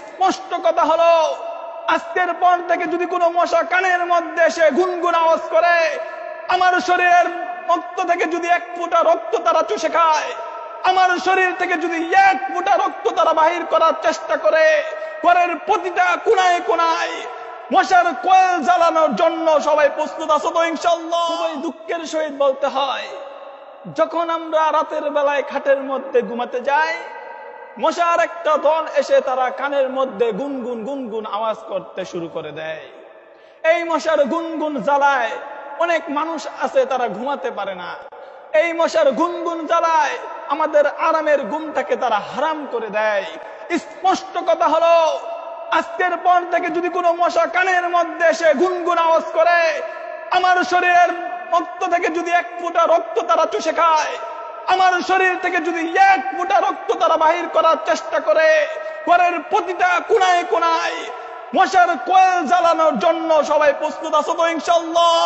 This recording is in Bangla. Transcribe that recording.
স্পষ্ট কথা হলো, আজকের পর থেকে যদি কোনো মশা কানের মধ্যে এসে গুনগুন আওয়াজ করে, আমার শরীরের রক্ত থেকে যদি এক ফোঁটা রক্ত তারা চুষে খায়, আমার শরীর থেকে যদি এক ফোঁটা রক্ত তারা বাহির করার চেষ্টা করে, ঘরের প্রতিটা কোনায় কোনায় মশার কয়েল জ্বালানোর জন্য সবাই প্রস্তুত আছো তো ইনশাআল্লাহ? খুবই দুঃখের সহিত বলতে হয়, যখন আমরা রাতের বেলায় খাটের মধ্যে ঘুমাতে যাই, মশার একটা দল এসে তারা কানের মধ্যে গুনগুন গুনগুন আওয়াজ করতে শুরু করে দেয়। এই মশার গুনগুন জ্বালায় অনেক মানুষ আছে তারা ঘুমাতে পারে না। এই মশার গুনগুন জ্বালায় আমাদের আরামের ঘুমটাকে তারা হারাম করে দেয়। স্পষ্ট কথা হলো, আজকের পর থেকে যদি কোনো মশা কানের মধ্যে এসে গুনগুন আওয়াজ করে, আমার শরীরের রক্ত থেকে যদি এক ফোঁটা রক্ত তারা চুষে খায়, আমার শরীর থেকে যদি এক ফোঁটা রক্ত তারা বাহির করার চেষ্টা করে, ঘরের প্রতিটা কোনায় কোনায় মশার কয়েল জ্বালানোর জন্য সবাই প্রস্তুত আছো তো ইনশাআল্লাহ?